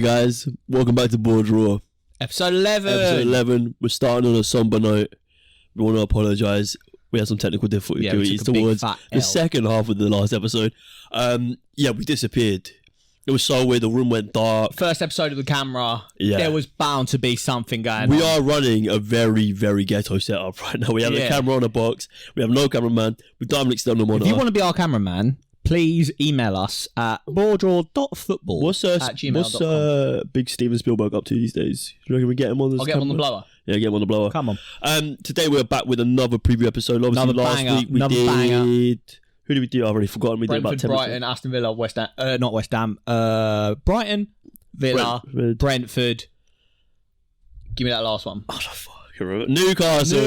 guys, welcome back to BoreDraw. Episode 11. Episode 11. We're starting on a somber note. We want to apologise. We had some technical difficulties towards the second half of the last episode. We disappeared. It was so weird. The room went dark. First episode of the camera. Yeah. There was bound to be something going on. We are running a very, very ghetto setup right now. We have a camera on a box. We have no cameraman. We don't have an external monitor. If you want to be our cameraman, please email us at boredraw.football@gmail.com. What's Big Steven Spielberg up to these days? Do you reckon we get him on this? I'll get him on the blower. Yeah, get him on the blower. Come on. Today we're back with another preview episode. Obviously, last week we did... Banger. Who did we do? I've already forgotten. We Brentford, did about 10 Brighton, Aston Villa, West Ham. Not West Ham. Brighton, Villa, Brentford. Give me that last one. Oh, fuck. Newcastle.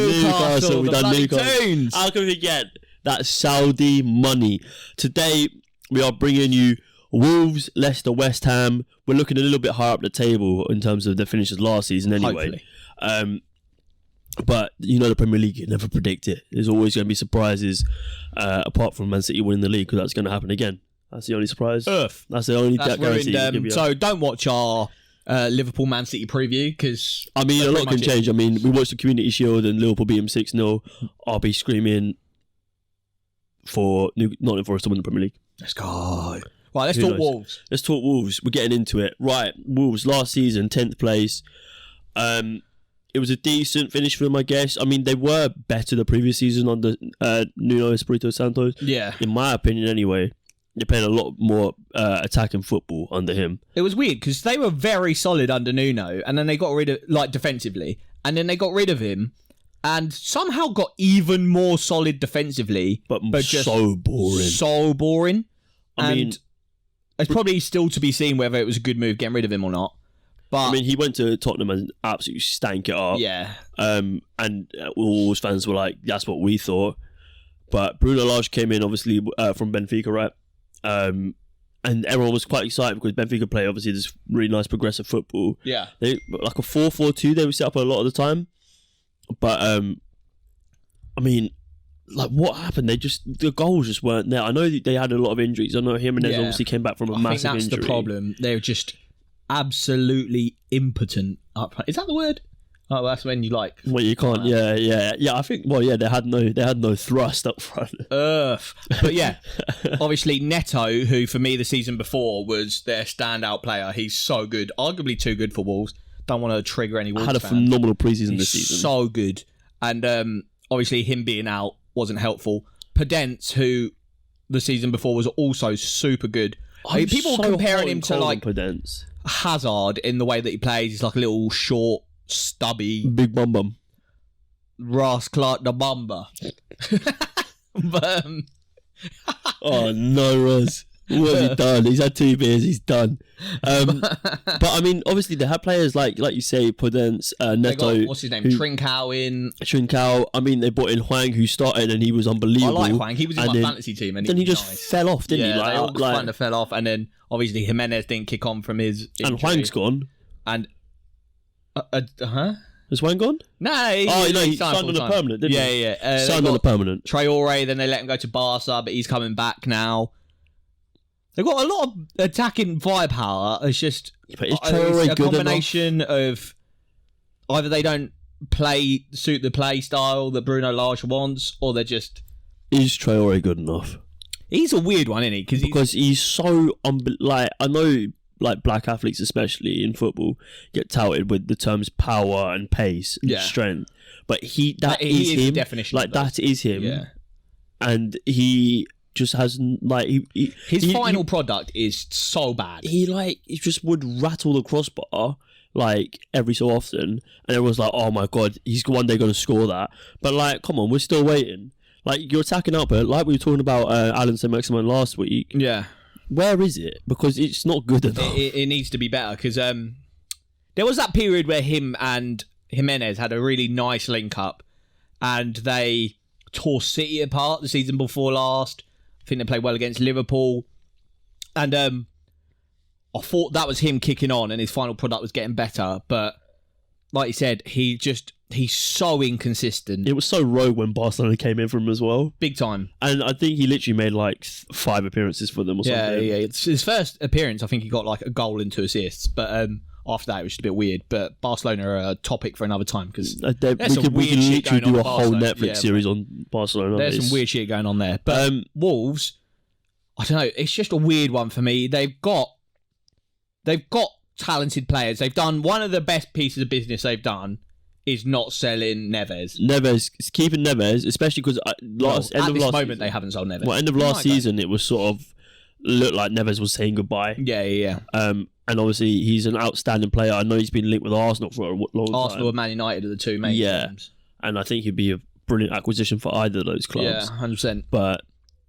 We've done Newcastle. Tunes. How can we forget that Saudi money? Today, we are bringing you Wolves, Leicester, West Ham. We're looking a little bit higher up the table in terms of the finishes last season anyway. Hopefully. But you know the Premier League, you never predict it. There's always going to be surprises apart from Man City winning the league, because that's going to happen again. That's the only surprise. That's the only guarantee. So don't watch our Liverpool Man City preview, because a lot can change. We watched the Community Shield and Liverpool beat them 6-0. I'll be screaming for Nottingham Forest to win the Premier League. Let's go. Right, let's talk Wolves. Let's talk Wolves. We're getting into it. Right, Wolves last season, 10th place. It was a decent finish for them, I guess. They were better the previous season under Nuno Espirito Santos. Yeah. In my opinion, anyway. They're playing a lot more attacking football under him. It was weird, because they were very solid under Nuno, and then they got rid of, defensively, and then they got rid of him, and somehow got even more solid defensively. But just so boring. So boring. It's probably still to be seen whether it was a good move getting rid of him or not. But he went to Tottenham and absolutely stank it up. Yeah. And all fans were like, that's what we thought. But Bruno Lage came in, obviously, from Benfica, right? And everyone was quite excited because Benfica play, obviously, this really nice progressive football. Yeah. They like a 4-4-2 they would set up a lot of the time. But, what happened? The goals just weren't there. I know they had a lot of injuries. I know Jimenez obviously came back from a massive injury. I think that's the problem. They're just absolutely impotent up front. Is that the word? Oh, that's when you like. Well, you can't. Yeah. I think. Well, yeah, they had no thrust up front. But yeah, obviously Neto, who for me the season before was their standout player. He's so good, arguably too good for Wolves. Don't want to trigger any Wolves had a fans. Phenomenal preseason this season. So good, and obviously him being out wasn't helpful. Podence, who the season before was also super good. People comparing him to like Podence. Hazard in the way that he plays. He's like a little short, stubby, big bum. Ross Clark the Bumba. But oh no, Ross. What has he done? He's had 2 beers. He's done. But obviously they had players like you say, Podence, Neto. What's his name? Trincao in. They brought in Hwang, who started, and he was unbelievable. I like Hwang. He was in my fantasy team, and then he just fell off, didn't he? They all kind of fell off, and then obviously Jimenez didn't kick on from his injury. And Hwang's gone. And Is Hwang gone? No, he signed on a permanent, didn't he? Yeah. Signed on a permanent. Traore, then they let him go to Barca, but he's coming back now. They've got a lot of attacking firepower. It's just a combination of either they don't suit the play style that Bruno Lage wants, or they're just... Is Traore good enough? He's a weird one, isn't he? Because he's so... I know black athletes, especially in football, get touted with the terms power and pace and strength. But he is him. The definition that is him. Yeah. And he... just has his final product is so bad. He just would rattle the crossbar every so often, and everyone's like, "Oh my god, he's one day going to score that." But come on, we're still waiting. Your attacking output, we were talking about Alan Saint-Maximin last week. Yeah, where is it? Because it's not good enough. It needs to be better. Because there was that period where him and Jimenez had a really nice link up, and they tore City apart the season before last. I think they played well against Liverpool. And I thought that was him kicking on and his final product was getting better. But like you said, he he's so inconsistent. It was so rogue when Barcelona came in for him as well. Big time. And I think he literally made like 5 appearances for them or something. Yeah. It's his first appearance. I think he got like a goal and 2 assists. But after that, it was just a bit weird. But Barcelona are a topic for another time because we could literally do a whole Netflix series on Barcelona. There's some weird shit going on there. But Wolves, I don't know. It's just a weird one for me. They've got talented players. They've done one of the best pieces of business they've done is not selling Neves. Keeping Neves, especially because at this moment they haven't sold Neves. Well, end of last season, it was sort of looked like Neves was saying goodbye. Yeah. And obviously he's an outstanding player. I know he's been linked with Arsenal for a long time. Arsenal and Man United are the two main teams. And I think he'd be a brilliant acquisition for either of those clubs. Yeah, 100%. But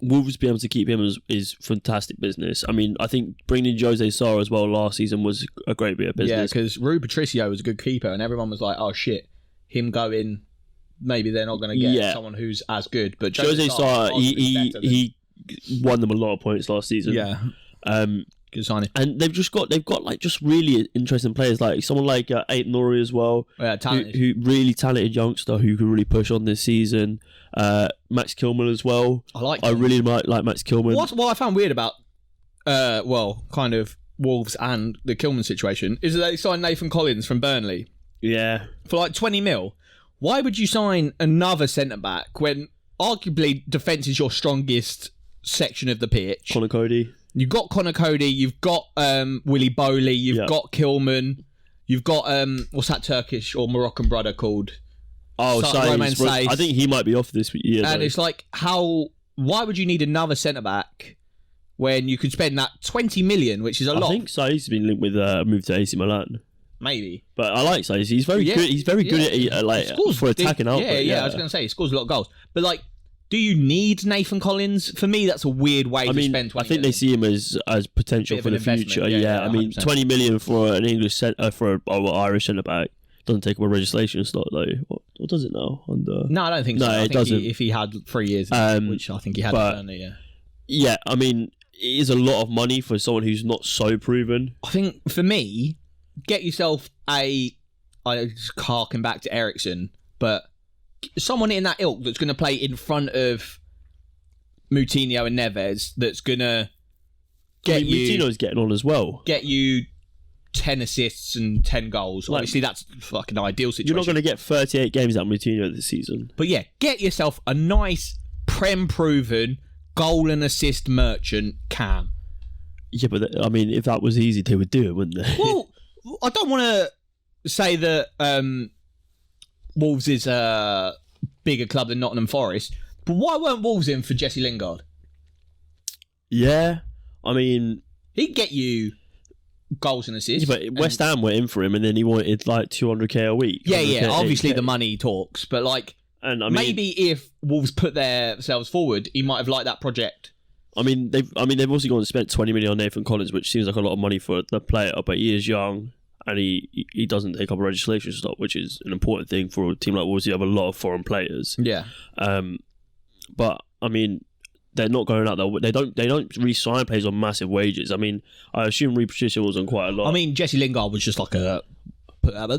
Wolves being able to keep him is fantastic business. I mean, I think bringing in Jose Sarr as well last season was a great bit of business. Yeah, because Rui Patricio was a good keeper, and everyone was like, "Oh shit, him going, maybe they're not going to get someone who's as good." But Jose Sarr, he won them a lot of points last season. Yeah, good signing. And they've got like just really interesting players, like someone like Ait Nouri as well. Yeah, talented. Who really talented youngster who could really push on this season. Max Kilman as well. I really like Max Kilman. What I found weird about, kind of Wolves and the Kilman situation is that they signed Nathan Collins from Burnley. Yeah. For like 20 mil. Why would you sign another centre back when arguably defence is your strongest section of the pitch? Connor Cody. You've got Connor Cody. You've got Willy Bowley. You've got Kilman. You've got what's that Turkish or Moroccan brother called? Roman Saiz. I think he might be off this year. And it's like, why would you need another centre-back when you could spend that 20 million, which is a lot? I think Saiz has been linked with a move to AC Milan. Maybe. But I like Saiz. He's very good. He's very good at for attacking output. Yeah, I was going to say, he scores a lot of goals. But like, do you need Nathan Collins? For me, that's a weird way to spend 20 I think they see him as potential for the future. Yeah, I mean, 20 million for an English for an Irish centre-back. Doesn't take up a registration slot though. What does it now? No, I don't think so. No, it doesn't. If he had 3 years, which I think he had, yeah, I mean, it is a lot of money for someone who's not so proven. I think for me, get yourself I just harken back to Ericsson, but someone in that ilk that's going to play in front of Moutinho and Neves. That's going to get you. Moutinho's getting on as well. Get you 10 assists and 10 goals. Obviously, that's fucking ideal situation. You're not going to get 38 games out of Moutinho this season. But yeah, get yourself a nice, Prem-proven, goal and assist merchant Cam. Yeah, but I mean, if that was easy, they would do it, wouldn't they? Well, I don't want to say that Wolves is a bigger club than Nottingham Forest, but why weren't Wolves in for Jesse Lingard? Yeah, I mean... He'd get you... goals and assists. Yeah, but West Ham were in for him and then he wanted like 200k a week. Yeah. Obviously the money talks, but like, and I mean, maybe if Wolves put themselves forward, he might have liked that project. I mean, they've also gone and spent 20 million on Nathan Collins, which seems like a lot of money for the player, but he is young and he doesn't take up a registration slot, which is an important thing for a team like Wolves. You have a lot of foreign players. Yeah. But I mean, they're not going out there. They don't re-sign players on massive wages. I mean, I assume Rui Patricio was on quite a lot. I mean, Jesse Lingard was just like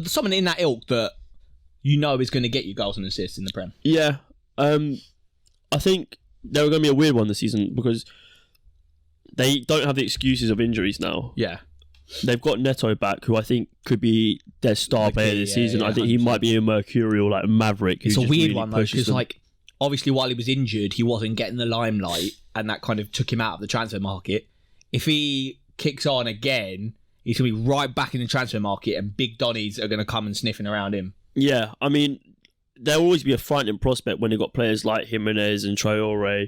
someone in that ilk that you know is going to get you goals and assists in the Prem. Yeah. I think they were going to be a weird one this season because they don't have the excuses of injuries now. Yeah. They've got Neto back, who I think could be their star player this season. Yeah, I think 100%. He might be a mercurial like maverick. It's a weird really one though, because like obviously while he was injured, he wasn't getting the limelight, and that kind of took him out of the transfer market. If he kicks on again, he's going to be right back in the transfer market, and big Donnies are going to come and sniffing around him. Yeah, I mean, there'll always be a frightening prospect when they've got players like Jimenez and Traore,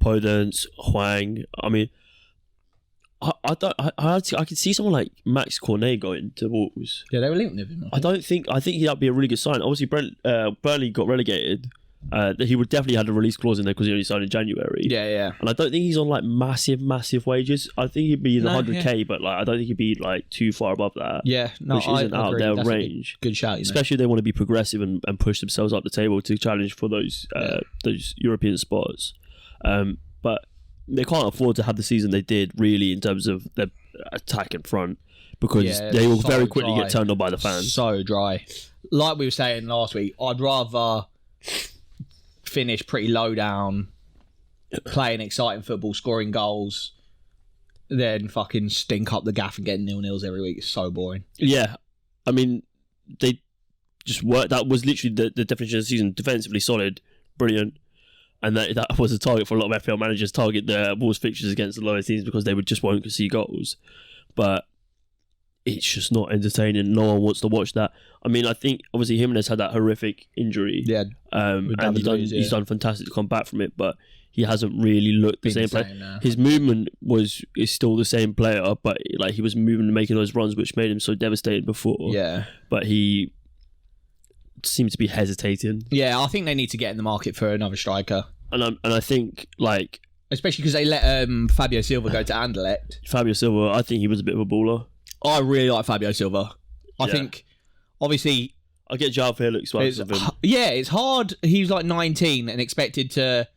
Podence, Hwang. I mean, I could see someone like Max Cornet going to Wolves. Yeah, they were linked with him. I think that'd be a really good sign. Obviously, Burnley got relegated. He would definitely have a release clause in there because he only signed in January. Yeah. And I don't think he's on like massive wages. I think he'd be in the 100k, but like I don't think he'd be like too far above that. Yeah, no, which isn't out of their range. Good shout, especially if they want to be progressive and push themselves up the table to challenge for those European spots. But they can't afford to have the season they did really in terms of their attack in front because they will very quickly get turned on by the fans. So dry. like we were saying last week, I'd rather finish pretty low down, playing exciting football, scoring goals, than fucking stink up the gaff and getting 0-0s every week. It's so boring. Yeah. I mean, they just worked. That was literally the definition of the season. Defensively solid, brilliant. And that was a target for a lot of FPL managers, target the Wolves fixtures against the lower teams because they just won't concede goals. But it's just not entertaining. No one wants to watch that. I mean, I think obviously Jimenez had that horrific injury. Yeah. And he's done fantastic to come back from it, but he hasn't really looked the same player. His movement is still the same player, but like he was moving and making those runs which made him so devastated before. Yeah. But he seemed to be hesitating. Yeah, I think they need to get in the market for another striker. And I think, like... Especially because they let Fabio Silva go to Anderlecht. Fabio Silva, I think he was a bit of a baller. I really like Fabio Silva. I think, obviously... I get João Felix vibes of him. Yeah, it's hard. He's like 19 and expected to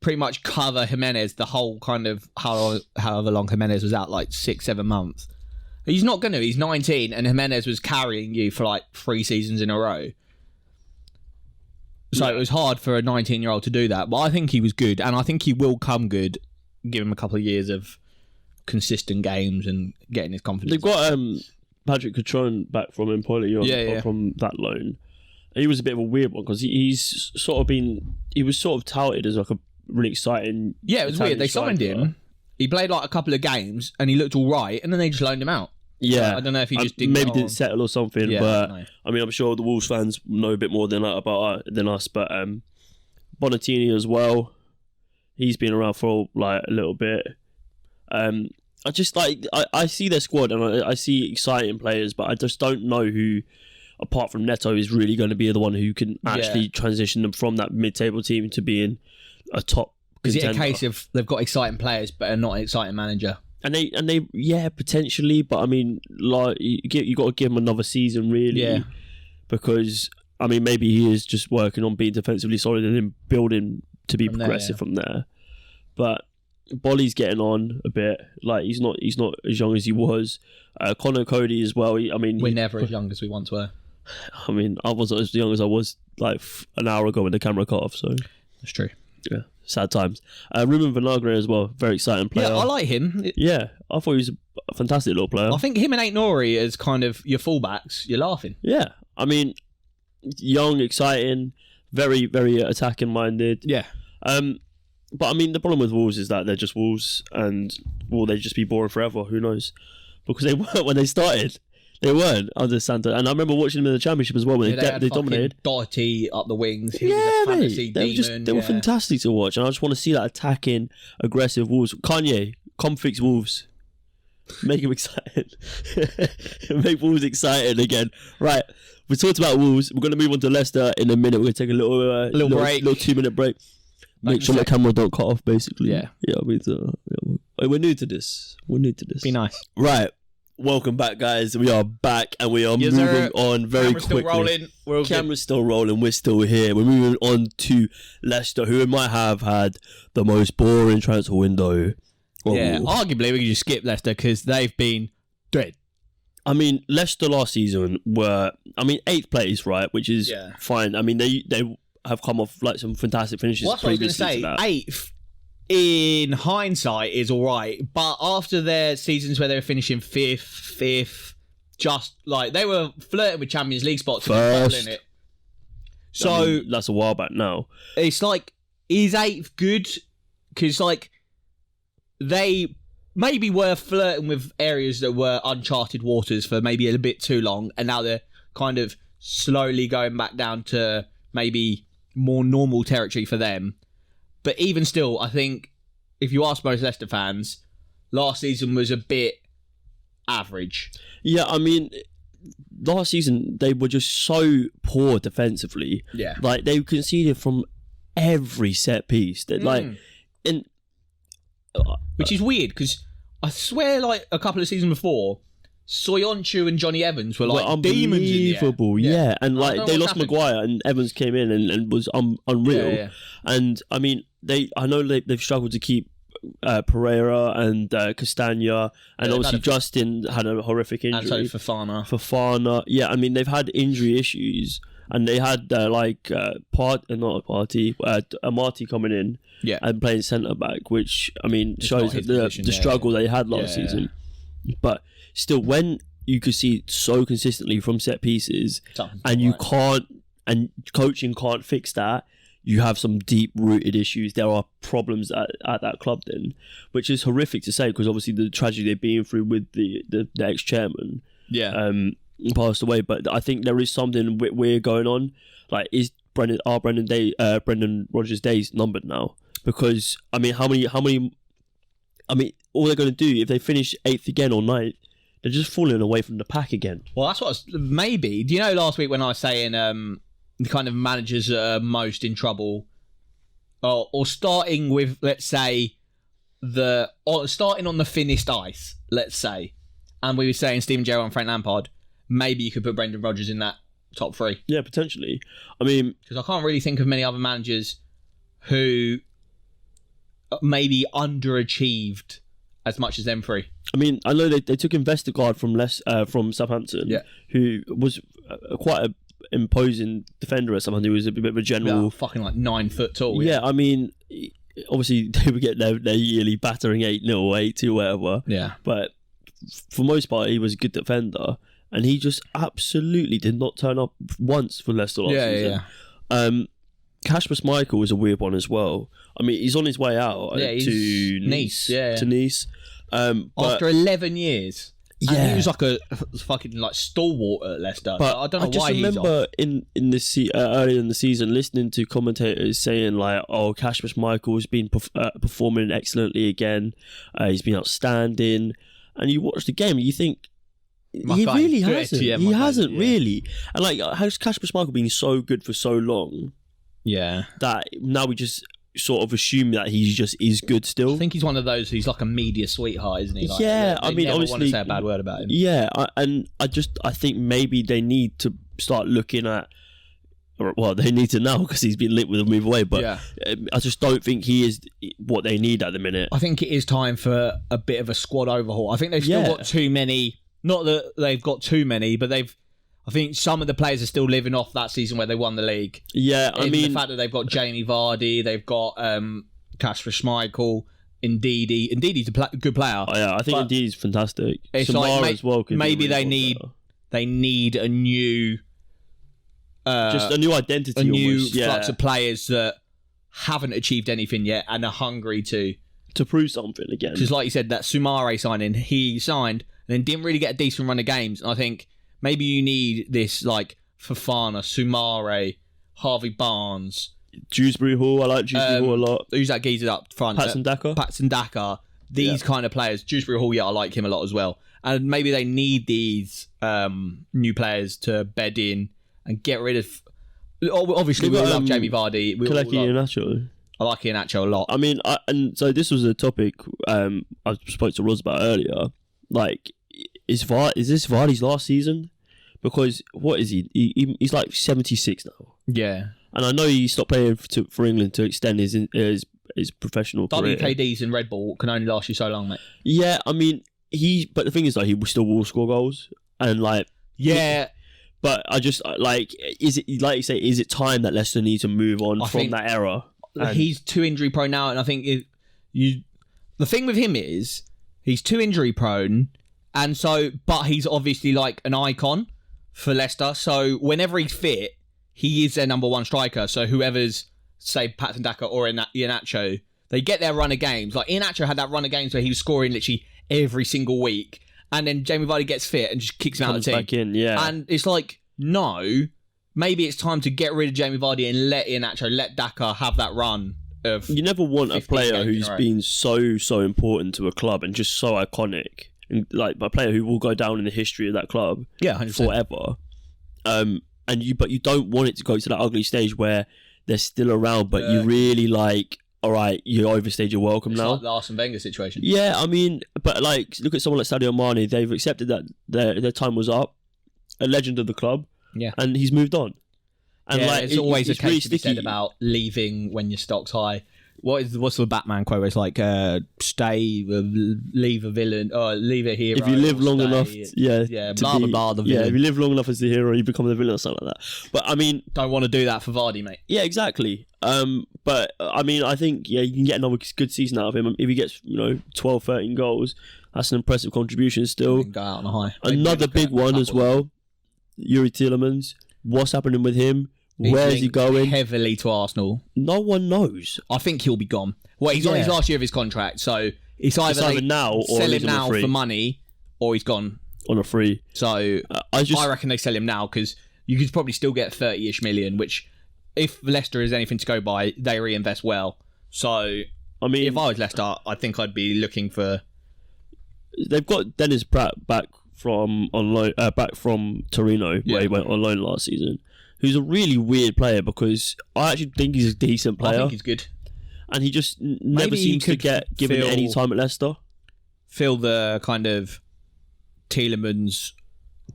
pretty much cover Jimenez the whole kind of however long Jimenez was out, like 6-7 months. He's not going to. He's 19 and Jimenez was carrying you for like 3 seasons in a row. So it was hard for a 19-year-old to do that. But I think he was good, and I think he will come good. Give him a couple of years of consistent games and getting his confidence. They've got Patrick Cutrone back from Empoli from that loan. And he was a bit of a weird one because he was sort of touted as like a really exciting. Yeah, it was weird. They signed him. He played like a couple of games and he looked all right, and then they just loaned him out. Yeah, I don't know if he just didn't settle or something. Yeah, but I mean, I'm sure the Wolves fans know a bit more than us. But Bonatini as well. He's been around for like a little bit. I just like I see their squad and I see exciting players, but I just don't know who, apart from Neto, is really going to be the one who can actually transition them from that mid-table team to being a top contender. Is it a case of they've got exciting players but are not an exciting manager? And they potentially, but I mean, like you got to give him another season, really, because I mean maybe he is just working on being defensively solid and then building to be progressive from there. But Bolly's getting on a bit. Like he's not as young as he was. Conor Cody as well. We're never as young as we once were. I mean, I wasn't as young as I was like an hour ago when the camera cut off. So that's true. Yeah. Sad times. Ruben Vinagre as well. Very exciting player. Yeah, I like him. Yeah, I thought he was a fantastic little player. I think him and Aït-Nouri as kind of your fullbacks, you're laughing. Yeah. I mean, young, exciting, very, very attacking minded. Yeah. But I mean, the problem with Wolves is that they're just Wolves and will they just be boring forever? Who knows? Because they weren't when they started. They weren't under Santa, and I remember watching them in the Championship as well when they dominated. Doherty up the wings, he was a fantasy demon. They were fantastic to watch, and I just want to see that attacking, aggressive Wolves. Kanye, come fix Wolves, make them excited, make Wolves excited again. Right, we talked about Wolves. We're going to move on to Leicester in a minute. We're going to take a little break, little 2-minute break. Make sure the camera don't cut off. Basically, yeah. We're new to this. Be nice, right? Welcome back, guys. We are back and we are moving on very quickly. Still rolling. Camera's still rolling. We're still here. We're moving on to Leicester, who might have had the most boring transfer window. Yeah, arguably we can just skip Leicester because they've been dead. I mean, Leicester last season were, 8th place, right? Which is fine. I mean, they have come off like some fantastic finishes. Well, that's what I was going to say. 8th. In hindsight is alright, but after their seasons where they were finishing 5th, just like they were flirting with Champions League spots first. In it. So that's a while back now. It's like, is 8th good? Because like they maybe were flirting with areas that were uncharted waters for maybe a bit too long, and now they're kind of slowly going back down to maybe more normal territory for them. But even still, I think if you ask most Leicester fans, last season was a bit average. Yeah, I mean, last season they were just so poor defensively. Yeah, like they conceded from every set piece. That which is weird because I swear, like a couple of seasons before, Soyuncu and Johnny Evans were like demons in the air. Yeah. And like they lost Maguire and Evans came in and was unreal. Yeah. And I mean, I know they've struggled to keep Pereira and Castagna, and obviously Justin had a horrific injury. And so Fofana. Yeah, I mean, they've had injury issues, and they had Marty coming in and playing centre back, which I mean shows the struggle they had last season. But still, when you could see so consistently from set pieces, and you can't, and coaching can't fix that, you have some deep-rooted issues. There are problems at that club then, which is horrific to say because obviously the tragedy they've been through with the ex-chairman passed away. But I think there is something weird going on. Like, is Brendan Rodgers' days numbered now? Because I mean, how many? I mean, all they're going to do if they finish 8th again or 9th, they're just falling away from the pack again. Well, that's what maybe. Do you know last week when I was saying the kind of managers that are most in trouble, or starting with, let's say, starting on the thinnest ice, let's say, and we were saying Steven Gerrard and Frank Lampard, maybe you could put Brendan Rodgers in that top 3. Yeah, potentially. I mean, because I can't really think of many other managers who maybe underachieved as much as them 3. I mean, I know they took Vestergaard from Southampton, who was quite a imposing defender or someone who was a bit of a general, fucking like 9 foot tall. Yeah, I mean, obviously they would get their yearly battering 8-0 or 8-2, whatever. Yeah, but for most part, he was a good defender, and he just absolutely did not turn up once for Leicester last season. Kasper Schmeichel was a weird one as well. I mean, he's on his way out to Nice. To Nice. After 11 years. Yeah. And he was like a fucking like stalwart at Leicester. But I don't know why he's off. I just remember in the earlier in the season listening to commentators saying like, "Oh, Kasper Schmeichel has been performing excellently again. He's been outstanding." And you watch the game, and you think he really hasn't. He hasn't really. And like, how's Kasper Schmeichel been so good for so long? Yeah, that now we just sort of assume that he just is good still. I think he's one of those who's like a media sweetheart, isn't he? Like, I mean, never obviously, want to say a bad word about him. Yeah, I think maybe they need to start looking at. Well, they need to now because he's been linked with a move away. But I just don't think he is what they need at the minute. I think it is time for a bit of a squad overhaul. I think they've still got too many. Not that they've got too many, but I think some of the players are still living off that season where they won the league. Yeah, I mean, the fact that they've got Jamie Vardy, they've got Kasper Schmeichel, Ndidi. Ndidi's a good player. Oh, yeah, I think Ndidi's fantastic. It's Samara like, as well. Maybe they need a new, just a new identity, a new flux of players that haven't achieved anything yet and are hungry to prove something again. Because, like you said, that Sumare signing, he signed and then didn't really get a decent run of games. And I think maybe you need this, like, Fofana, Sumare, Harvey Barnes. Dewsbury Hall, I like Dewsbury Hall a lot. Who's that geezer up front? Patson Daka. These kind of players. Dewsbury Hall, I like him a lot as well. And maybe they need these new players to bed in and get rid of... Obviously, we love Jamie Vardy. I like Iheanacho a lot. I mean, and so this was a topic I spoke to Roz about earlier. Like, is this Vardy's last season? Because what is he? He's like 76 now. Yeah, and I know he stopped playing for England to extend his professional career. WKDs in Red Bull can only last you so long, mate. Yeah, I mean but the thing is, like, he still will score goals, and like but I just like, is it like you say? Is it time that Leicester need to move on from that era? He's too injury prone now, and I think the thing with him is he's too injury prone, and so but he's obviously like an icon for Leicester. So whenever he's fit, he is their number one striker. So whoever's, say, Patson Daka or Iheanacho, they get their run of games. Like Iheanacho had that run of games where he was scoring literally every single week, and then Jamie Vardy gets fit and just kicks him out of the team. Back in, yeah. And it's like, no, maybe it's time to get rid of Jamie Vardy and let Iheanacho, let Daka have that run of... You never want a player who's been so important to a club and just so iconic. And like a player who will go down in the history of that club 100%. Forever. But you don't want it to go to that ugly stage where they're still around, but you really like, all right, you overstayed your welcome now. Like the Arsene Wenger situation. Yeah, I mean, but like, look at someone like Sadio Mane. They've accepted that their time was up. A legend of the club. Yeah, and he's moved on. And like, it's always a case really to be said about leaving when your stock's high. What's the Batman quote? Where it's like, stay, leave a villain, or leave a hero. If you live long enough, blah blah. The villain. If you live long enough as the hero, you become the villain or something like that. But I mean, don't want to do that for Vardy, mate. Yeah, exactly. But I mean, I think you can get another good season out of him if he gets 12, 13 goals. That's an impressive contribution still. Go out on a high. Another big one as well. Yuri Tielemans. What's happening with him? Where is he going? Heavily to Arsenal. No one knows. I think he'll be gone. Well, he's on his last year of his contract, so it's either now or sell him now for money, or he's gone on a free. So I reckon they sell him now because you could probably still get 30-ish million, which if Leicester is anything to go by, they reinvest well. So I mean, if I was Leicester, I think I'd be looking for. They've got Dennis Pratt back from Torino, where he went on loan last season. Who's a really weird player because I actually think he's a decent player. I think he's good. And he just never seems to get given any time at Leicester. Fill the kind of Tielemans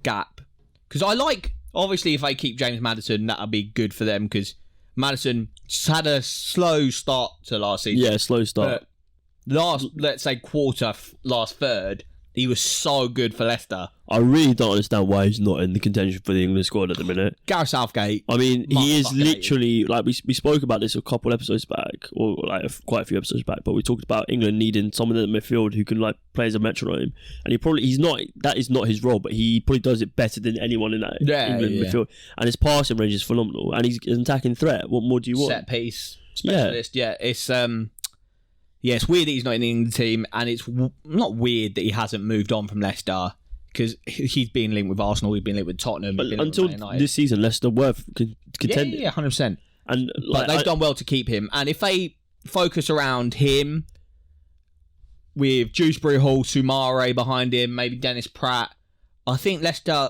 gap. Because I like, obviously, if they keep James Maddison, that'll be good for them because Maddison had a slow start to last season. Yeah, slow start. But let's say last third, he was so good for Leicester. I really don't understand why he's not in the contention for the England squad at the minute. Gareth Southgate. I mean, he is literally, like, we spoke about this a couple episodes back, or like quite a few episodes back, but we talked about England needing someone in the midfield who can, like, play as a metronome. And that is not his role, but he probably does it better than anyone in that England midfield. And his passing range is phenomenal. And he's an attacking threat. What more do you want? Set piece specialist. Yeah, it's weird that he's not in the England team, and it's not weird that he hasn't moved on from Leicester because he's been linked with Arsenal, he's been linked with Tottenham. But until this season, Leicester were contending. Yeah, 100%. And but they've done well to keep him. And if they focus around him with Dewsbury Hall, Soumare behind him, maybe Dennis Pratt, I think Leicester,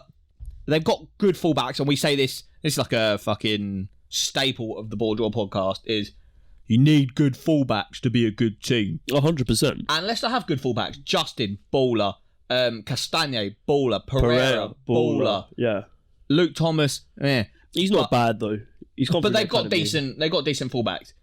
they've got good fullbacks. And we say this is like a fucking staple of the BoreDraw podcast, is you need good fullbacks to be a good team. 100%. And Leicester have good fullbacks. Justin, baller. Castagne, baller. Pereira, baller. Yeah. Luke Thomas, He's not bad though. But they've got decent fullbacks.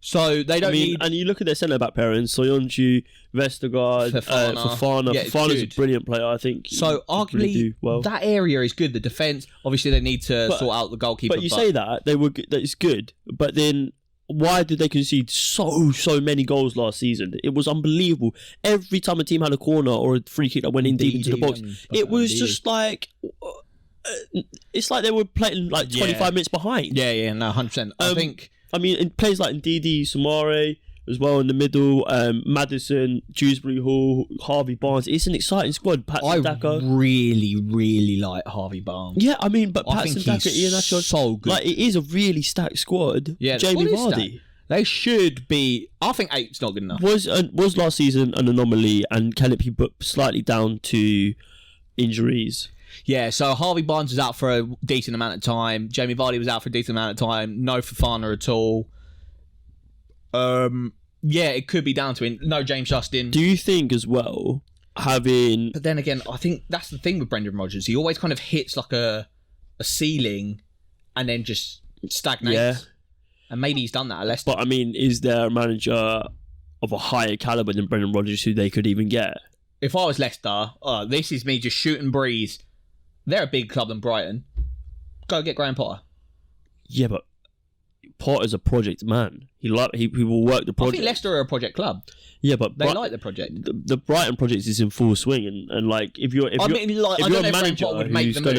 So they don't need. And you look at their centre back pairings: Soyuncu, Vestergaard, Fofana. Yeah, Fofana's a brilliant player, I think. So arguably, that area is good. The defence, obviously, they need to sort out the goalkeeper. But you say that that it's good, but then why did they concede so many goals last season? It was unbelievable. Every time a team had a corner or a free kick that went in deep into the box, it was just like. It's like they were playing like 25 minutes behind. Yeah, no, 100%. I mean, in players like Ndidi, Soumare as well in the middle, Maddison, Dewsbury Hall, Harvey Barnes. It's an exciting squad. Patson Daka. Really, really like Harvey Barnes. Yeah, I mean, but Patson Daka, Ian Ashford, so good. Like, it is a really stacked squad. Yeah, Jamie Vardy. They should be. I think 8's not good enough. Was last season an anomaly, and can it be put slightly down to injuries? Yeah, so Harvey Barnes was out for a decent amount of time. Jamie Vardy was out for a decent amount of time. No Fofana at all. Yeah, it could be down to him. No James Justin. Do you think as well, having... But then again, I think that's the thing with Brendan Rodgers. He always kind of hits like a ceiling and then just stagnates. Yeah. And maybe he's done that at Leicester. But I mean, is there a manager of a higher calibre than Brendan Rodgers who they could even get? If I was Leicester, this is me just shoot and breeze. They're a big club than Brighton. Go get Graham Potter. Yeah, but Potter's a project man. He will work the project. I think Leicester are a project club. Yeah, but they like the project. The Brighton project is in full swing, and like if you're a manager who's going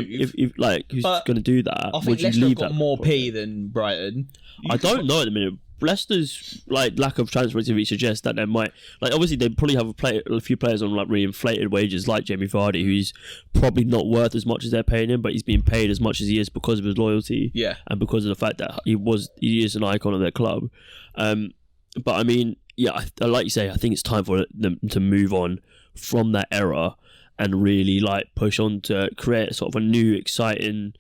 to do that, I think Leicester have got more P than Brighton. I don't know at the minute. Leicester's like lack of transfer activity suggests that they might, like, obviously they probably have a few players on like really inflated wages, like Jamie Vardy, who's probably not worth as much as they're paying him, but he's being paid as much as he is because of his loyalty, and because of the fact that he is an icon of their club. But I mean, yeah, like you say, I think it's time for them to move on from that era and really like push on to create sort of a new, exciting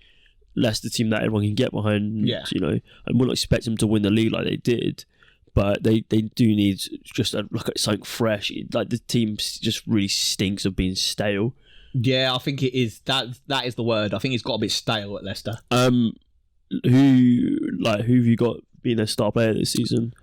Leicester team that everyone can get behind, you know, and we're not expecting them to win the league like they did, but they do need just something fresh. Like the team just really stinks of being stale. Yeah, I think it is. That is the word. I think it's got a bit stale at Leicester. Who have you got being their star player this season?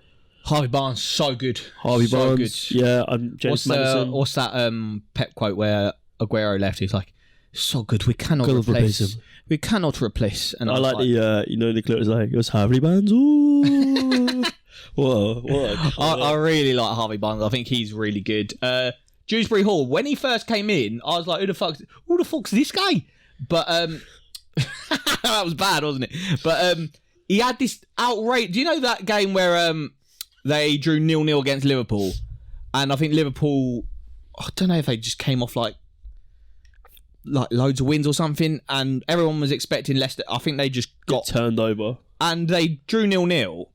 Harvey Barnes, so good. Harvey so Barnes, good. yeah. James Maddison. What's that Pep quote where Aguero left? He's like, so good, we cannot replace him. We cannot replace. And I like the, the clip was like, it was Harvey Barnes. Ooh. What? I really like Harvey Barnes. I think he's really good. Dewsbury Hall, when he first came in, I was like, who the fuck's this guy? But that was bad, wasn't it? But he had this outrage. Do you know that game where they drew 0-0 against Liverpool? And I think Liverpool, I don't know if they just came off like loads of wins or something, and everyone was expecting Leicester. I think they just got turned over. And they drew 0-0.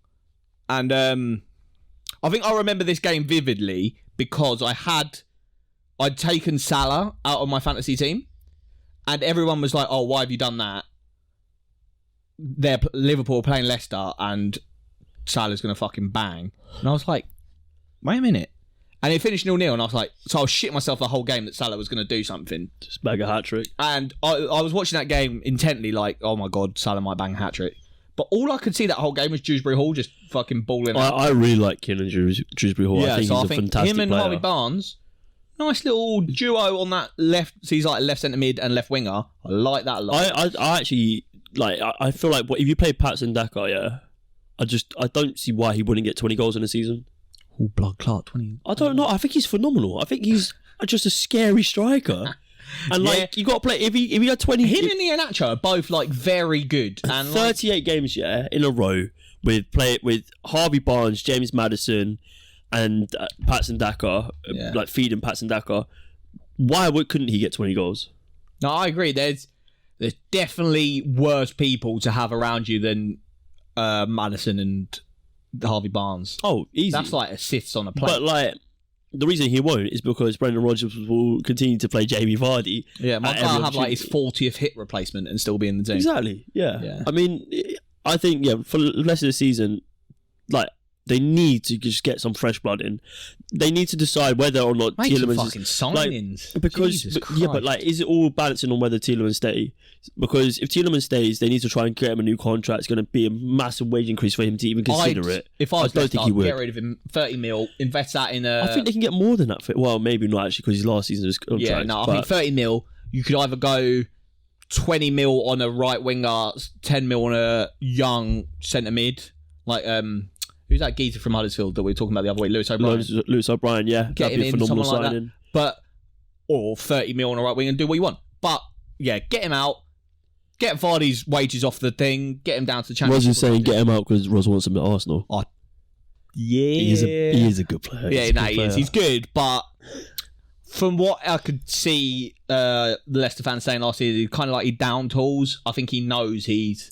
And I think I remember this game vividly because I'd taken Salah out of my fantasy team, and everyone was like, oh, why have you done that? Liverpool playing Leicester and Salah's going to fucking bang. And I was like, wait a minute. And it finished 0-0, and I was like, so I was shitting myself the whole game that Salah was going to do something. Just bag a hat-trick. And I was watching that game intently like, oh my God, Salah might bang a hat-trick. But all I could see that whole game was Dewsbury Hall just fucking balling out. I really like Kieran Dewsbury Hall. Yeah, I think so he's I a think fantastic him and player. Harvey Barnes, nice little duo on that left. So he's like a left centre mid and left winger. I like that a lot. I actually like. I feel like if you play Patson Daka, yeah, I don't see why he wouldn't get 20 goals in a season. Oh, blood clot, 20. I don't know. I think he's phenomenal. I think he's just a scary striker. And like you got to play if he had 20. Him and Iheanacho are both like very good. And 38 games, yeah, in a row with Harvey Barnes, James Maddison, and Patson Daka, like feeding Patson Daka. Why couldn't he get 20 goals? No, I agree. There's definitely worse people to have around you than Maddison and Harvey Barnes. Oh, easy. That's like assists on a plate. But like, the reason he won't is because Brendan Rodgers will continue to play Jamie Vardy. Yeah, my guy will have like his 40th hit replacement and still be in the team. Exactly. Yeah. I mean, I think for the rest of the season, like they need to just get some fresh blood in. They need to decide whether or not Tielemans fucking signings. Like, because but like, is it all balancing on whether Tielemans stay? Because if Tielemans stays, they need to try and get him a new contract. It's going to be a massive wage increase for him to even consider it. If I don't think he would get rid of him. 30 mil, invest that in a. I think they can get more than that. Well, maybe not actually because his last season was contract. Yeah, no, I think 30 mil. You could either go 20 mil on a right winger, 10 mil on a young centre mid, like who's that geezer from Huddersfield that we were talking about the other way? Lewis O'Brien. Lewis O'Brien, yeah. Get him in, phenomenal someone like signing. That. Or 30 mil on a right wing and do what you want. But yeah, get him out. Get Vardy's wages off the thing. Get him down to the championship. Roz is saying get him out because Roz wants him at Arsenal. Oh, yeah. He is a good player. Yeah, he is. He's good, but from what I could see the Leicester fans saying last year, kind of like he down tools. I think he knows he's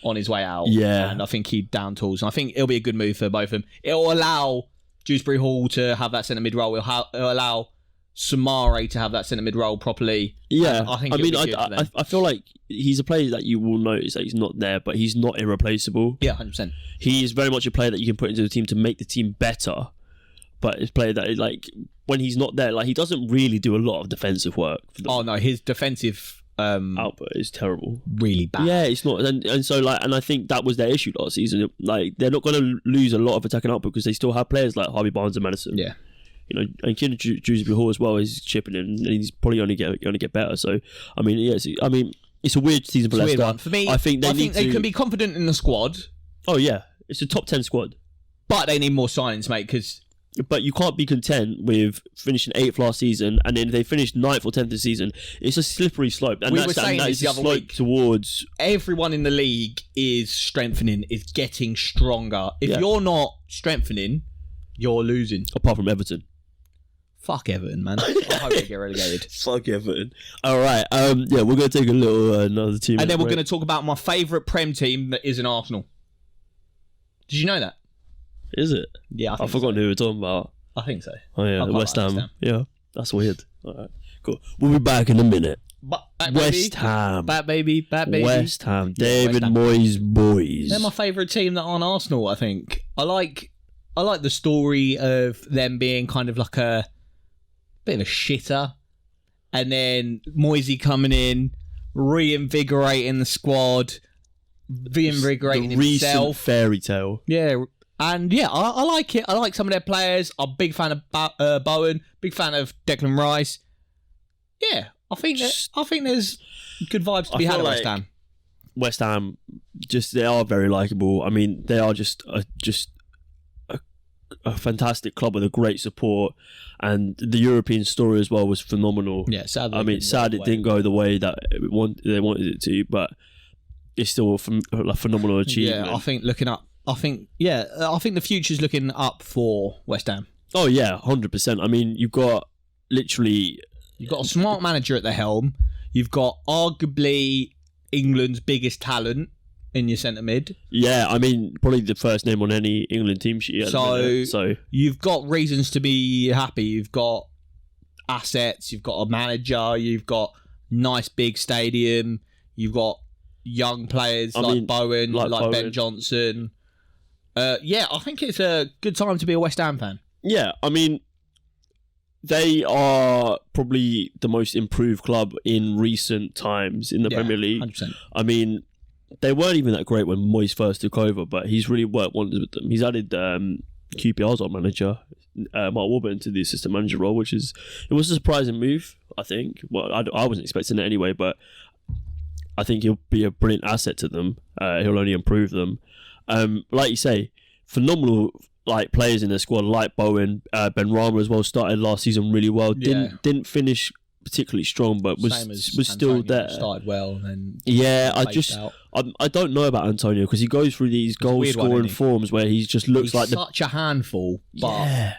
on his way out. Yeah. And I think he down tools. And I think it'll be a good move for both of them. It'll allow Dewsbury Hall to have that centre mid role. It'll allow Samare to have that centre mid role properly. Yeah. I think I feel like he's a player that you will notice that he's not there, but he's not irreplaceable. Yeah, 100%. He is very much a player that you can put into the team to make the team better. But it's a player that, like, when he's not there, like, he doesn't really do a lot of defensive work. Oh, no, his defensive output is terrible. Really bad. Yeah, it's not. And so, like, and I think that was their issue last season. Like, they're not going to lose a lot of attacking output because they still have players like Harvey Barnes and Maddison. Yeah. You know, and Kieran Dewsbury Hall as well is chipping in, and he's probably going to get better. So, I mean, it's a weird season for Leicester. For me, I think they can be confident in the squad. Oh yeah, it's a top 10 squad, but they need more signings, mate. But you can't be content with finishing 8th last season, and then if they finish 9th or 10th this season, it's a slippery slope. And we were saying this the other week. Towards everyone in the league is strengthening, is getting stronger. If you're not strengthening, you're losing. Apart from Everton. Fuck Everton, man. I hope they get relegated. Fuck Everton. All right. We're going to take a little another team. And then we're going to talk about my favourite Prem team that is an Arsenal. Did you know that? Is it? Yeah, I've forgotten who we're talking about. I think so. Oh, yeah. West Ham. Yeah. That's weird. All right. Cool. We'll be back in a minute. West Ham. Bat baby. West Ham. David Moyes boys. They're my favourite team that aren't Arsenal, I think. I like the story of them being kind of like a bit of a shitter, and then Moisey coming in, reinvigorating the squad, reinvigorating the himself. Recent fairy tale. Yeah, And yeah, I like it. I like some of their players. I'm a big fan of Bowen. Big fan of Declan Rice. Yeah, I think there's good vibes to be had at West Ham. West Ham, they are very likeable. I mean, they are just a fantastic club with a great support, and the European story as well was phenomenal. Yeah, sad it didn't go the way that they wanted it to, but it's still a phenomenal achievement. Yeah, I think the future's looking up for West Ham. Oh yeah, 100%. I mean, you've got a smart manager at the helm. You've got arguably England's biggest talent in your centre mid. Yeah, I mean, probably the first name on any England team sheet. So you've got reasons to be happy. You've got assets. You've got a manager. You've got nice big stadium. You've got young players like Bowen, like Ben Johnson. Yeah, I think it's a good time to be a West Ham fan. Yeah, I mean, they are probably the most improved club in recent times in the Premier League. 100%. I mean, they weren't even that great when Moyes first took over, but he's really worked wonders with them. He's added QPR's old manager, Mark Warburton, to the assistant manager role, it was a surprising move, I think. Well, I wasn't expecting it anyway, but I think he'll be a brilliant asset to them. He'll only improve them. Like you say, phenomenal players in their squad, like Bowen, Ben Rama as well, started last season really well. Didn't finish particularly strong, but was still there. Started well, and then I don't know about Antonio, because he goes through these goal scoring forms where he just looks like such a handful. But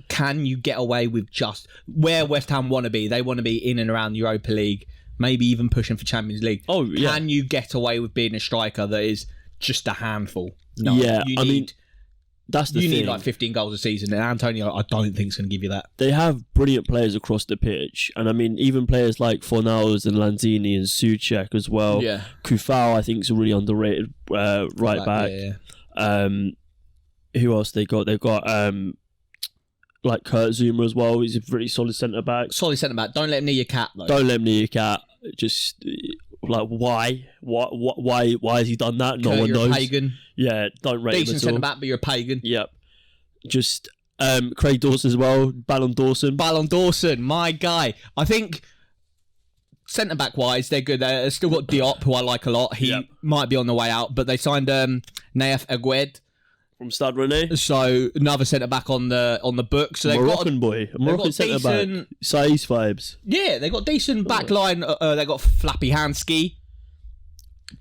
can you get away with just where West Ham want to be? They want to be in and around Europa League, maybe even pushing for Champions League. Oh yeah. Can you get away with being a striker that is just a handful? No. Yeah, That's the thing. You need like 15 goals a season, and Antonio, I don't think is going to give you that. They have brilliant players across the pitch, and I mean, even players like Fornals and Lanzini and Souček as well. Yeah. Kufau, I think, is a really underrated right back. Yeah. Who else they got? They've got like Kurt Zuma as well. He's a really solid centre back. Don't let him near your cat, though. Don't let him near your cat. Just why? Why has he done that? No one knows. You're a pagan. Yeah, don't rate him at all. Decent centre back, but you're a pagan. Yep. Just Craig Dawson as well. Ballon Dawson, my guy. I think centre back wise, they're good. They've still got Diop, who I like a lot. He might be on the way out, but they signed Nayef Agued from Stade Rennais. So another centre back on the book. So Moroccan centre back. Saiz vibes. Yeah, they got decent back line. They got Flappy Hansky,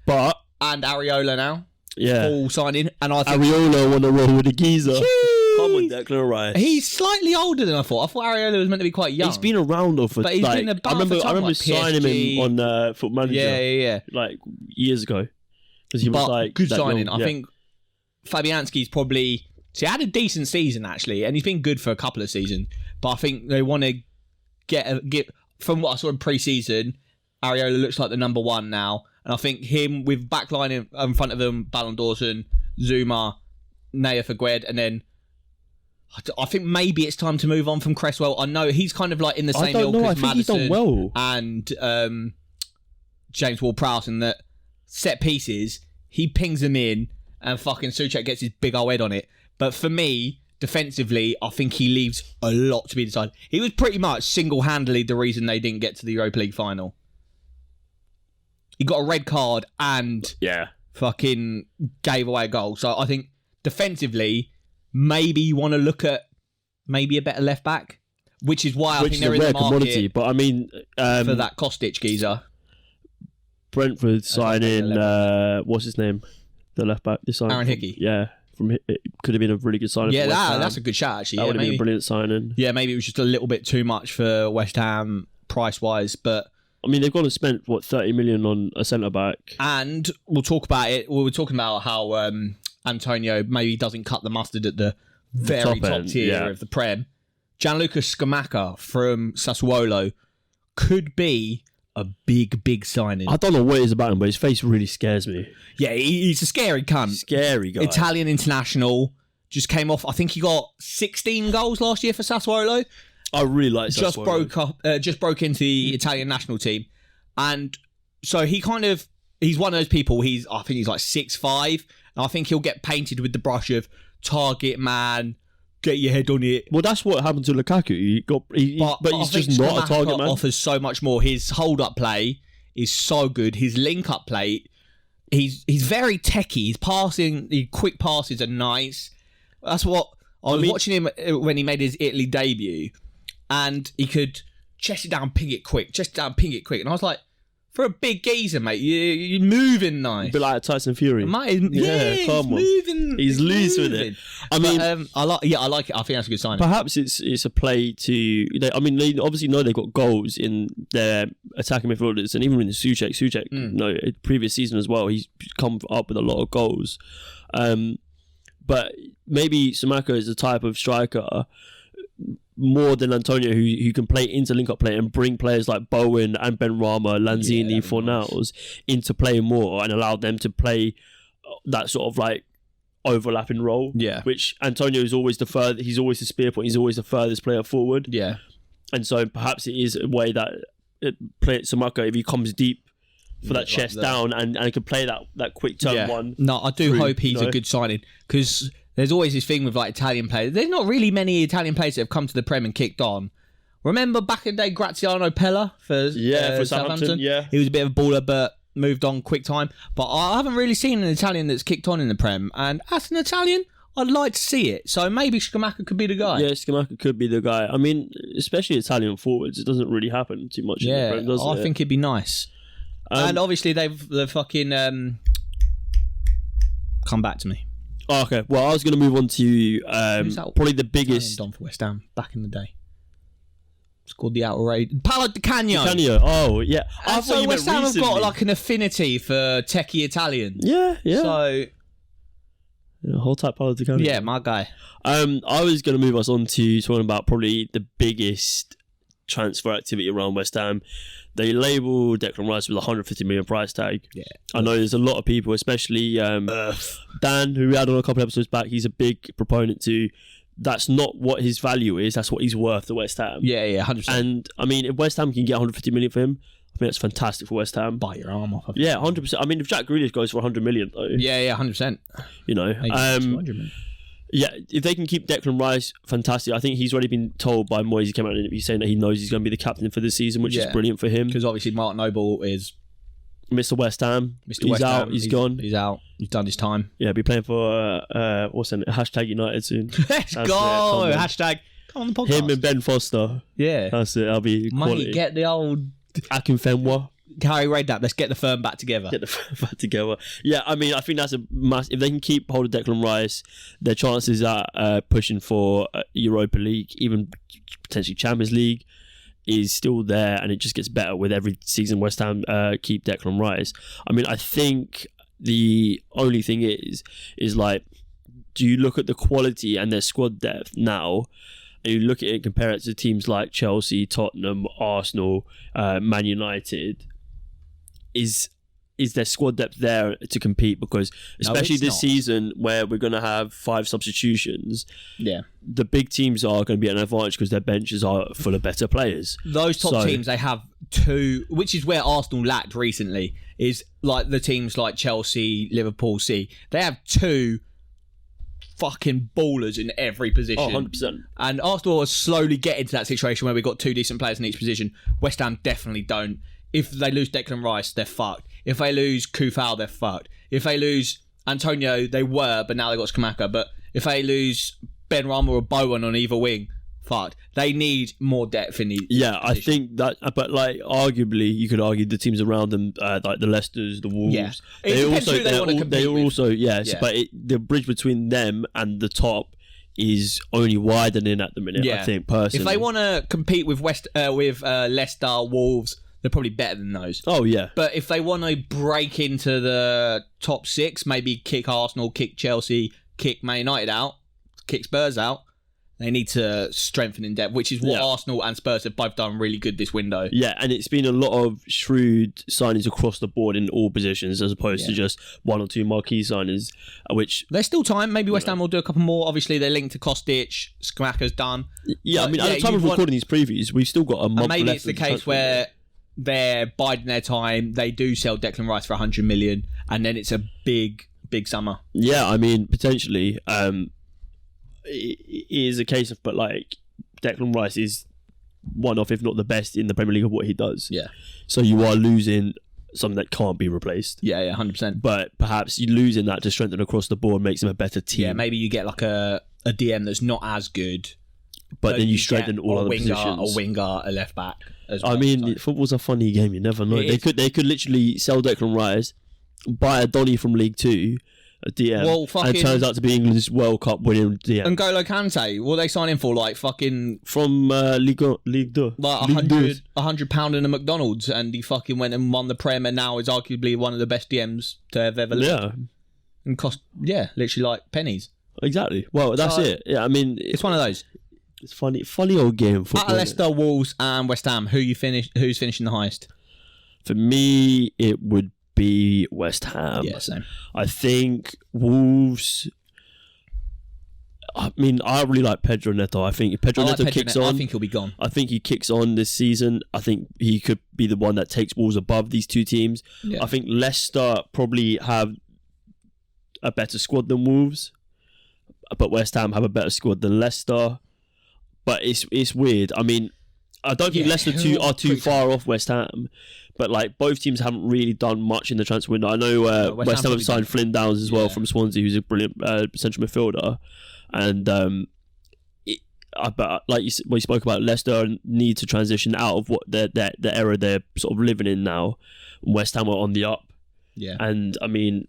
and Areola now. Yeah, all signing, and I think Areola won a roll with a geezer. Come on, Declan Rice. He's slightly older than I thought. I thought Areola was meant to be quite young. He's been around for. But he's been about I remember signing him on Foot Manager. Yeah. Like years ago, because he was like good signing. I think Fabianski's probably had a decent season actually, and he's been good for a couple of seasons. But I think they want to get from what I saw in pre-season, Areola looks like the number one now. And I think him with backline in front of him, Ballon Dawson, Zuma, Nayef Agued, and then I think maybe it's time to move on from Cresswell. I know he's kind of like in the same ilk as Maddison and James Ward-Prowse in that set pieces, he pings them in and fucking Souček gets his big old head on it. But for me, defensively, I think he leaves a lot to be decided. He was pretty much single-handedly the reason they didn't get to the Europa League final. He got a red card and fucking gave away a goal. So I think defensively, maybe you want to look at maybe a better left back, which is why I think they're in the market. Commodity, but I mean, for that Kostic geezer. Brentford signing what's his name, the left back. Aaron Hickey. Yeah, it could have been a really good signing. Yeah, that's a good shout actually. That would have been a brilliant signing. Yeah, maybe it was just a little bit too much for West Ham price wise, but. I mean, they've gone and spent, 30 million on a centre-back. And we'll talk about it. We were talking about how Antonio maybe doesn't cut the mustard at the very top tier of the Prem. Gianluca Scamacca from Sassuolo could be a big signing. I don't know what it is about him, but his face really scares me. Yeah, he's a scary cunt. Scary guy. Italian international. Just came off, I think he got 16 goals last year for Sassuolo. I really like Sassuolo. Just broke into the Italian national team, and so he's one of those people. I think he's like 6'5", and I think he'll get painted with the brush of target man, get your head on it. Well, that's what happened to Lukaku. But he's just not a target man. Offers so much more. His hold-up play is so good. His link-up play, he's very techie. His passing, the quick passes are nice. That's what I was watching him when he made his Italy debut, and he could chest it down, ping it quick, and I was like, for a big geezer, mate, you're moving nice. A bit like Tyson Fury. Mate, come on. Moving. He's loose with it. I mean, I like it. I think that's a good sign. Perhaps it's a play to. They obviously know they've got goals in their attacking midfielders, and even in the Souček, previous season as well, he's come up with a lot of goals. But maybe Scamacca is the type of striker more than Antonio who can play into link-up play and bring players like Bowen and Benrahma, Lanzini, Fornals into play more and allow them to play that sort of like overlapping role. Yeah. Which Antonio is always he's always the spear point, he's always the furthest player forward. Yeah. And so perhaps it is a way that Scamacca, if he comes deep for that chest down and can play that quick turn one. No, I do hope he's a good signing, because there's always this thing with like Italian players. There's not really many Italian players that have come to the Prem and kicked on. Remember back in the day, Graziano Pella for Southampton? Yeah. He was a bit of a baller, but moved on quick time. But I haven't really seen an Italian that's kicked on in the Prem. And as an Italian, I'd like to see it. So maybe Scamacca could be the guy. Yeah, Scamacca could be the guy. I mean, especially Italian forwards, it doesn't really happen too much in the Prem, does it? I think it'd be nice. And obviously they've fucking come back to me. Oh, okay, well, I was going to move on to probably the biggest. Done for West Ham back in the day. Scored the outrage. Paolo Di Canio. Oh, yeah. I thought you West Ham have got like an affinity for techie Italians. Yeah. So, hold tight, Paolo Di Canio. Yeah, my guy. I was going to move us on to talking about probably the biggest transfer activity around West Ham. They labelled Declan Rice with a 150 million price tag. Yeah. I know there's a lot of people, especially Dan, who we had on a couple of episodes back, he's a big proponent to that's not what his value is, that's what he's worth to West Ham. Yeah, 100%. And I mean, if West Ham can get 150 million for him, I think that's fantastic for West Ham. Bite your arm off. Yeah, 100%. I mean, if Jack Grealish goes for 100 million though. Yeah, 100%. You know. 200 million. Yeah, if they can keep Declan Rice, fantastic. I think he's already been told by Moyes, he came out and he's saying that he knows he's going to be the captain for this season, which is brilliant for him. Because obviously Martin Noble is Mr. West Ham. He's out. He's gone. He's out. He's done his time. Yeah, be playing for what's it? #United soon. Let's go. Hashtag come on the podcast. Him and Ben Foster. Yeah, that's it. I'll be quality. Mate, get the old Akinfenwa. Harry Redknapp. Let's get the firm back together. Yeah, I mean, I think that's a must. If they can keep hold of Declan Rice, their chances at pushing for Europa League, even potentially Champions League, is still there, and it just gets better with every season West Ham keep Declan Rice. I mean, I think the only thing is like, do you look at the quality and their squad depth now, and you look at it and compare it to teams like Chelsea, Tottenham, Arsenal, Man United? Is their squad depth there to compete? Because especially this season where we're going to have 5 substitutions, the big teams are going to be at an advantage because their benches are full of better players. Those top teams, they have 2, which is where Arsenal lacked recently, is like the teams like Chelsea, Liverpool, they have 2 fucking ballers in every position. 100%. And Arsenal are slowly getting to that situation where we've got 2 decent players in each position. West Ham definitely don't. If they lose Declan Rice, they're fucked. If they lose Kufal, they're fucked. If they lose Antonio, they were, but now they've got Scamacca. But if they lose Benrahma or Bowen on either wing, fucked. They need more depth in the position. I think that, but like arguably, you could argue the teams around them, like the Leicesters, the Wolves, but the bridge between them and the top is only widening at the minute. I think personally, if they want to compete with Leicester, Wolves, they're probably better than those. Oh, yeah. But if they want to break into the top 6, maybe kick Arsenal, kick Chelsea, kick Man United out, kick Spurs out, they need to strengthen in depth, which is what Arsenal and Spurs have both done really good this window. Yeah, and it's been a lot of shrewd signings across the board in all positions as opposed to just 1 or 2 marquee signings, which... There's still time. Maybe West Ham will do a couple more. Obviously, they're linked to Kostic. Scamacca's done. Yeah, I mean, at the time of recording these previews, we've still got a month left. And maybe it's the case where... they're biding their time. They do sell Declan Rice for 100 million, and then it's a big summer. Yeah, I mean, potentially. it is a case of, but like Declan Rice is one of, if not the best in the Premier League of what he does. Yeah. So you are losing something that can't be replaced. Yeah, 100%. But perhaps you losing that to strengthen across the board makes them a better team. Yeah, maybe you get like a DM that's not as good, but then you strengthen all other positions. A winger, a left back. As well. I mean, football's a funny game. You never know. They could literally sell Declan Rice, buy a Donny from League Two, a DM, and it turns out to be England's World Cup winning DM. And N'Golo Kante, what are they signing for? Like fucking from Ligue 2. Like £100 in a McDonald's, and he fucking went and won the Prem, and now is arguably one of the best DMs to have ever lived. Yeah, and cost literally like pennies. Exactly. Well, that's it. Yeah, I mean, it's one of those. It's funny old game. Football, at Leicester, Wolves, and West Ham, who's finishing the highest? For me, it would be West Ham. Yeah, same. I think Wolves. I mean, I really like Pedro Neto. I think if Pedro Neto kicks on, I think he'll be gone. I think he kicks on this season. I think he could be the one that takes Wolves above these two teams. Yeah. I think Leicester probably have a better squad than Wolves, but West Ham have a better squad than Leicester. But it's weird. I mean, I don't think Leicester are too far off West Ham, but like both teams haven't really done much in the transfer window. I know West Ham have signed Flynn Downs as well from Swansea, who's a brilliant central midfielder, and but like we spoke about, Leicester need to transition out of what the era they're sort of living in now. West Ham are on the up, and I mean,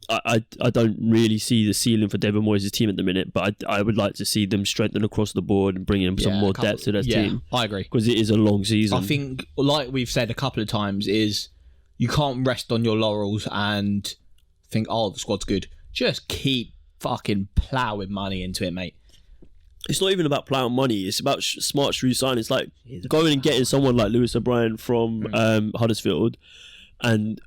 I don't really see the ceiling for David Moyes' team at the minute, but I would like to see them strengthen across the board and bring in some more depth to their team. I agree. Because it is a long season. I think, like we've said a couple of times, is you can't rest on your laurels and think, oh, the squad's good. Just keep fucking ploughing money into it, mate. It's not even about ploughing money. It's about smart, shrewd signing. It's like going and getting someone like Lewis O'Brien from Huddersfield, and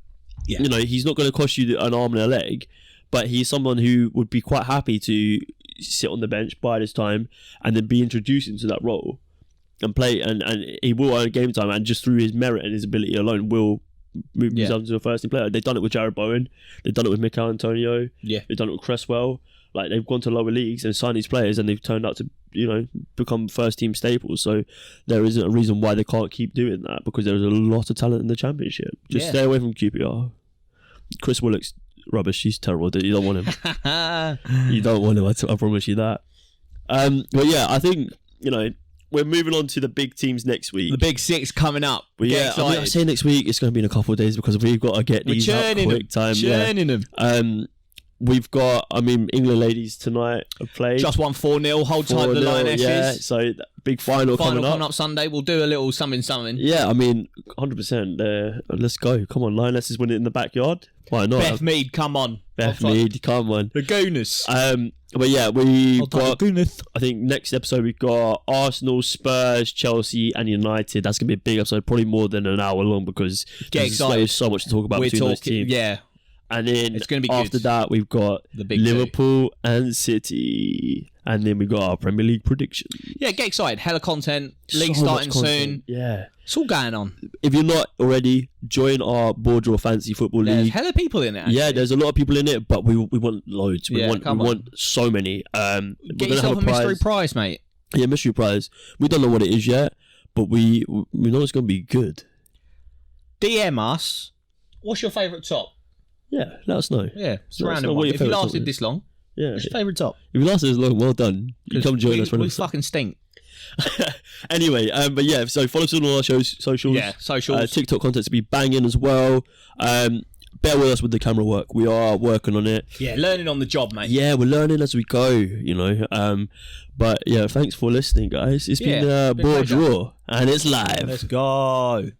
you know, he's not going to cost you an arm and a leg, but he's someone who would be quite happy to sit on the bench, bide his time, and then be introduced into that role and play. And he will earn game time, and just through his merit and his ability alone will move himself into a first team player. They've done it with Jared Bowen. They've done it with Mikel Antonio. Yeah. They've done it with Cresswell. Like, they've gone to lower leagues and signed these players, and they've turned out to, you know, become first team staples. So there isn't a reason why they can't keep doing that, because there's a lot of talent in the Championship. Just stay away from QPR. Chris Willock's rubbish. He's terrible. You don't want him. You don't want him. I promise you that. But yeah, I think, you know, we're moving on to the big teams next week. The big six coming up. But yeah, I say next week. It's going to be in a couple of days because we've got to get these out quick time. Churning them. We've got, I mean, England ladies tonight have played. Just won 4-0. Hold tight the Lionesses. Yeah, so big final coming up Sunday. We'll do a little something. Yeah, I mean, 100%. Let's go. Come on, Lionesses win it in the backyard. Why not? Beth Mead, come on. Beth Mead, come on. The Gooners. But yeah, we've got, I think next episode we've got Arsenal, Spurs, Chelsea and United. That's going to be a big episode, probably more than an hour long, because there's so much to talk about between those teams. Yeah. And then it's going to be after that, we've got the big Liverpool and City. And then we've got our Premier League prediction. Yeah, get excited. Hella content. League starting soon. Yeah. It's all going on. If you're not already, join our BoreDraw Fantasy Football League. There's hella people in it, actually. Yeah, there's a lot of people in it, but we want loads. We want so many. Get yourself a mystery prize, mate. Yeah, mystery prize. We don't know what it is yet, but we know it's going to be good. DM us. What's your favourite top? Yeah, let us know. Yeah, it's a random one. If you lasted this long, what's your favourite top? If you lasted this long, well done. You come join us. We fucking stink. Anyway, but yeah, so follow us on all our socials. Yeah, socials. TikTok content to be banging as well. Bear with us with the camera work. We are working on it. Yeah, learning on the job, mate. Yeah, we're learning as we go, you know. But yeah, thanks for listening, guys. It's been BoreDraw, and it's live. Let's go.